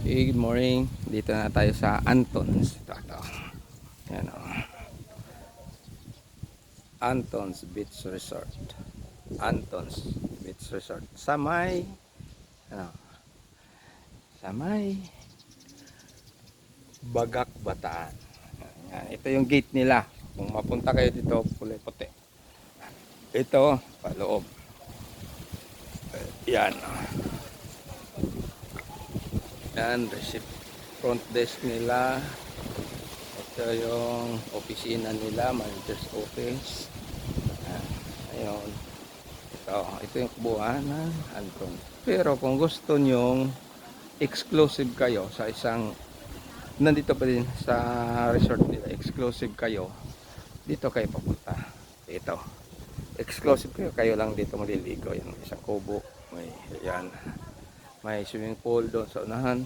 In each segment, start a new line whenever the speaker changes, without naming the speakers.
Hey, good morning. Dito na tayo sa Antons. Ito. Yan o. Antons Beach Resort. Antons Beach Resort. Sa may, ano, sa may Bagak, Bataan. Yan. Ito yung gate nila. Kung mapunta kayo dito, kulay puti. Ito, paloob. Yan. Yan, receipt. Front desk nila. Ito yung opisina nila, manager's office. Ayun. Ito yung kubuhan ng Anton. Pero kung gusto nyong exclusive kayo sa isang, nandito pa din sa resort nila, exclusive kayo, dito kayo papunta. Dito. Exclusive kayo, kayo lang dito maliligo. Yan, isang kubo. May, yan. May swimming pool doon sa unahan.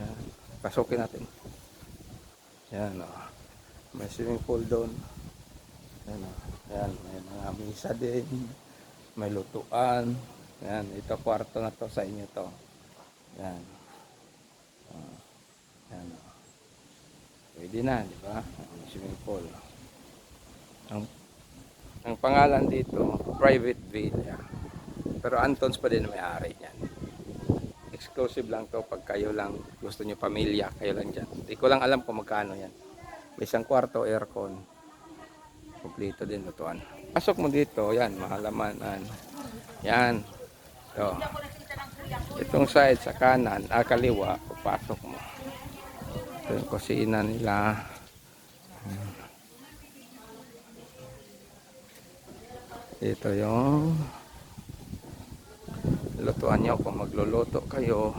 Yan. Pasukin natin. Yan o. May swimming pool doon. Yan o. Yan. May mga misa din. May lutuan. Yan. Ito kwarto na to sa inyo to. Yan. Yan o. Pwede na, di ba? Swimming pool. Ang pangalan dito, Private Villa. Pero Antons pa din may-ari niyan. Exclusive lang to pag kayo lang gusto nyo pamilya, kayo lang dyan. Hindi ko lang alam kung magkano yan. May isang kwarto, aircon. Kompleto din lutuan. Pasok mo dito, yan, mahalamanan. Yan. Ito. Itong side sa kanan, kaliwa, papasok mo. Ito yung kusina nila. Ito yung lutuan nyo kung magluluto kayo.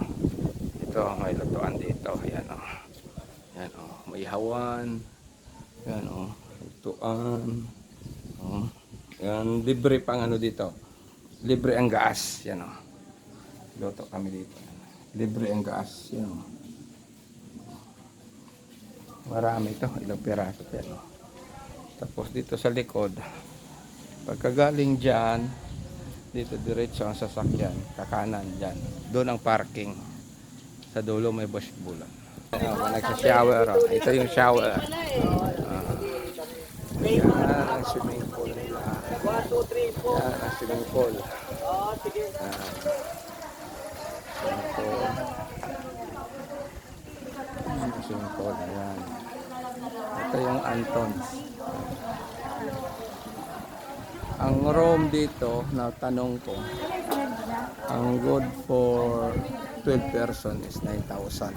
Ito may lutuan dito. Yan o. Yan o. May hawan. Yan o. Lutuan. O. Yan. Libre pang ano dito. Libre ang gas. Yan o. Luto kami dito. Libre ang gas. Yan o. Marami ito. Ilang piraso. Yan o. Tapos dito sa likod. Pagkagaling dyan, dito diretso ang sasakyan, kakanan dyan. Doon ang parking. Sa dulo may basketball. Nagsa-shower. Ito yung shower. Yan ang swimming pool nila. Yan ang swimming pool. Swimming pool. Swimming pool. Yan. Ito yung Antons. Ang room dito, na tanong ko, ang good for 12 person is 9,000.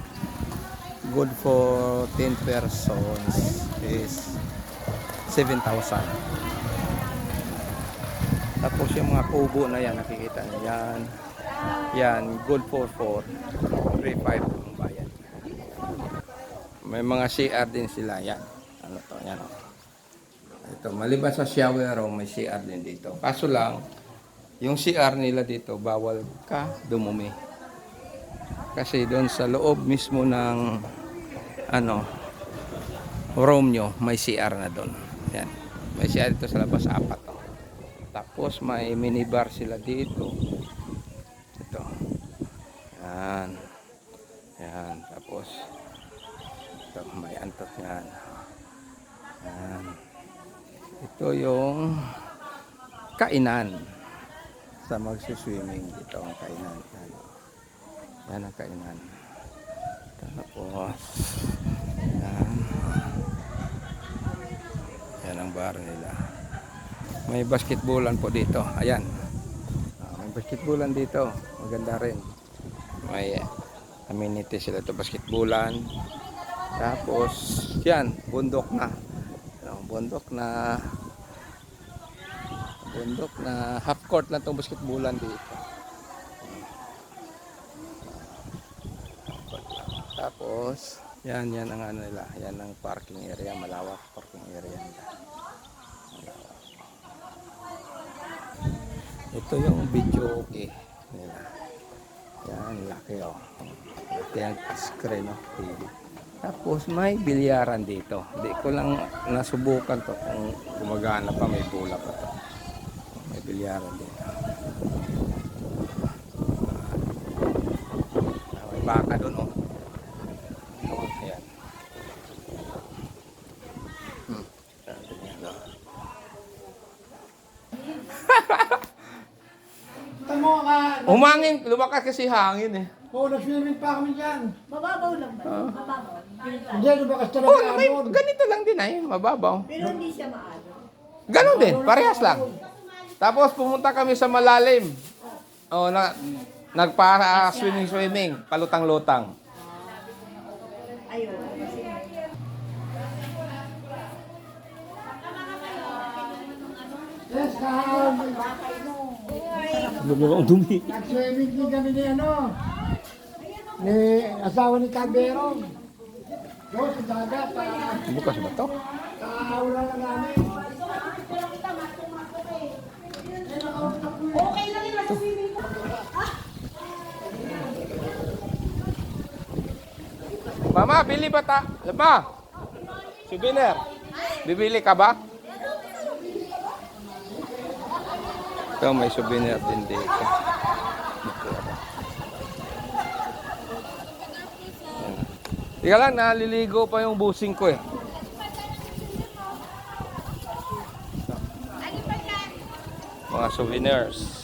Good for 10 persons is 7,000. Tapos yung mga kubo na yan, nakikita nyo yan. Yan, good for 4. 3,500 ang bayan. May mga CR din sila. Yan. Ano to? Yan o. Ito, maliban sa shower room, may CR din dito. Kaso lang, yung CR nila dito, bawal ka dumumi. Kasi doon sa loob mismo ng room nyo, may CR na doon. Yan. May CR dito sa labas, 4. Tapos may minibar sila dito. Ito. Yan. Yan. Tapos ito, may antot yan. Yan. Ito yung kainan sa magsiswimming. Dito ang kainan. Yan ang kainan. Tapos yan. Yan ang bar nila. May basketballan po dito. Ayan. May basketballan dito. Maganda rin. May amenities sila ito. Basketballan. Tapos yan. Bundok na. Bundok na half court lang itong basketballan dito. Tapos yan ang ano nila, yan ang parking area, malawak parking area nila. Malawak. Ito yung video okay nila. Yan, laki o. Ito yung screen o, TV. Tapos may bilyaran dito. Hindi ko lang nasubukan to kung gumagana pa, may bola pa to. May bilyaran dito. May baka doon, oh. Ayan. Ayan, oh.
Tamo ka.
Umangin, lumakas kasi hangin eh.
Oo, nag-swimming pa kami dyan.
Mababaw lang ba? Mababaw.
Hindi, lumakas talaga
Oh, may,
amon.
ganito lang din ay, mababaw.
Pero hindi siya maano.
Ganon din, parehas lang. Tapos pumunta kami sa malalim. Oh, nagpa-swimming, palutang-lutang.
Ayun.
Yes, kahapon.
Ang dumi.
Nag-swimming din kami ni ano. Ni asawa ni Taberong. Doon sa dagat.
Bukas ba to?
Kaawala na namin.
Okay lang yun sa swimming pool.
Mama, bili ba ta? Lama? Souvenir. Bibili ka ba? Ito, may souvenir din dito. Ika lang, naliligo pa yung busing ko eh. Mga souvenirs.